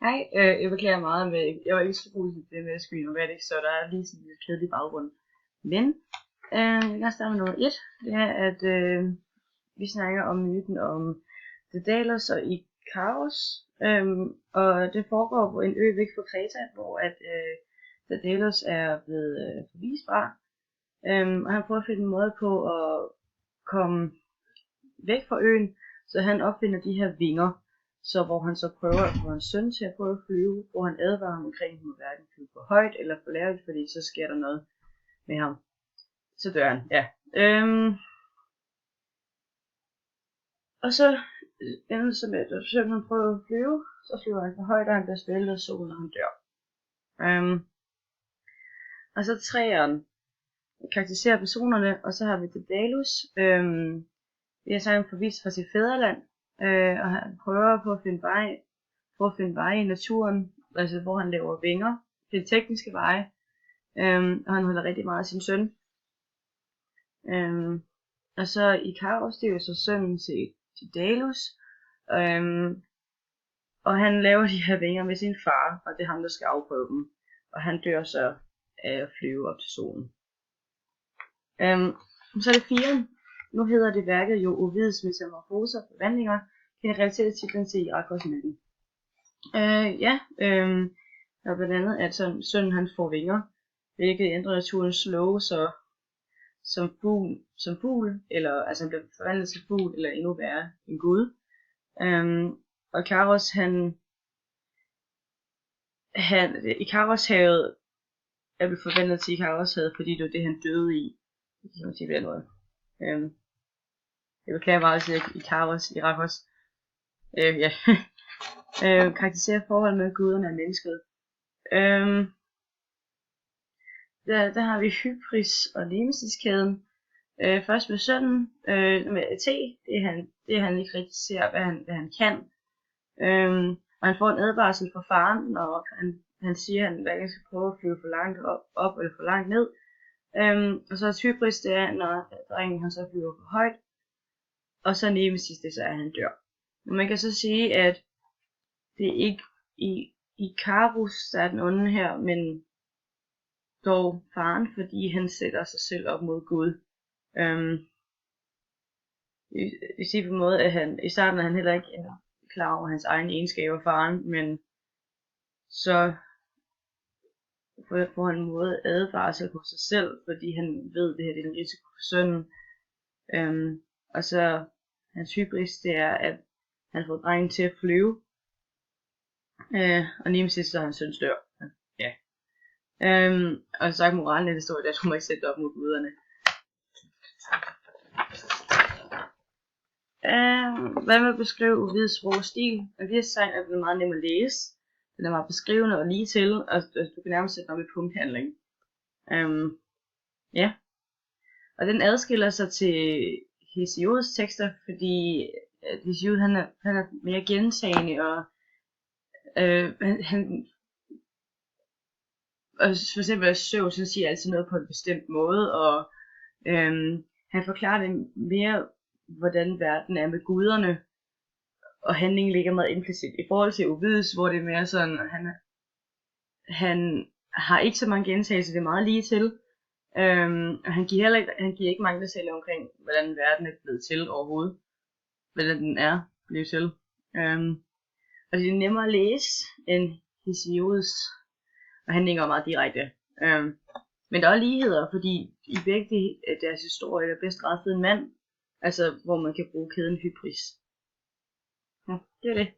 Hej, jeg beklager meget, med jeg var ikke så god til det med screen-o-matic, så der er lige sådan en lidt kedelig baggrund. Men, jeg vil gerne starte med nummer 1. Det er, at vi snakker om myten om Daedalus og Ikaros. Og det foregår på en ø væk fra Kreta, hvor at Daedalus er blevet forvist fra. Og han prøver at finde en måde på at komme væk fra øen, så han opfinder de her vinger. Så hvor han så prøver at få hans søn til at prøve at flyve, hvor han advarer ham omkring, at han må hverken flyve for højt eller for lavt, fordi så sker der noget med ham. Så dør han, ja. Og så ender det så med, at søn han prøver at flyve, så flyver han for højt, og han bliver svæltet af solen, og han dør. Og så træeren karakteriserer personerne, og så har vi Daedalus. Vi har sagt, forvist fra sit fædreland. Og han prøver på at finde veje i naturen, altså hvor han laver vinger, det tekniske veje, og han holder rigtig meget af sin søn. Og så Ikaros, det er jo så sønnen til Daedalus, og han laver de her vinger med sin far, og det er ham, der skal afprøve dem, og han dør så af at flyve op til solen. Så er det 4. Nu hedder det værket jo Ovids Metamorfoser, forvandlinger, kan relatere titlen til Irakos-myten. Og blandt andet, at sønnen han får vinger, hvilket ændrer naturens love, så som fugl, eller altså han bliver forvandlet til fugl, eller endnu værre, en gud. Og Ikaros-havet er blevet forvandlet til Ikaros-havet, fordi det var det, han døde i. Det kan man sige på den måde. Jeg beklager meget at sige Irakos. Karakteriserer forhold med guderne og mennesket. Der har vi Hybris og Nemesis-kæden. Først med sønnen, med T, det han ikke rigtig ser, hvad han kan. Og han får en advarsel fra faren, når han siger, at han hverken skal prøve at flyve for langt op eller for langt ned. Og så Hybris, det er, når drengen han så flyver for højt. Og så Nemesis, det så er, at han dør. Men man kan så sige, at det er ikke Ikaros, der er den onde her, men dog faren, fordi han sætter sig selv op mod Gud. Vi siger på en måde, at han i starten er han heller ikke klar over hans egne egenskaber, faren, men så får han en måde advarsel på sig selv, fordi han ved, det her det er en risiko for sønnen. Og så hans hybris, det er, at han får drengen til at flyve. Og Nemesis, så hans søns dør. Ja. Og så sagt moralen i det står, at du må ikke sætte op mod guderne. Hvad med at beskrive Ovids sprog og stil? Ovids sang er blevet meget nem at læse. Den er meget beskrivende og lige til, og du kan nærmest sætte den op i punkthandling. Ja. Og den adskiller sig til Hesiods tekster, fordi Hesiod han er mere gentagende, og for eksempel Zeus han siger altid noget på en bestemt måde, og han forklarer det mere, hvordan verden er med guderne, og handlingen ligger meget implicit i forhold til Ovids, hvor det er mere sådan, han har ikke så mange gentagelser, det er meget lige til, og han giver ikke mange detaljer omkring, hvordan verden er blevet til overhovedet, hvordan den er blevet til. Og det er nemmere at læse end Hesiods, og handlinger er meget direkte. Men der er ligheder, fordi i begge deres historie er bedst rettet en mand, altså hvor man kan bruge kæden hybris. Ja, det er det.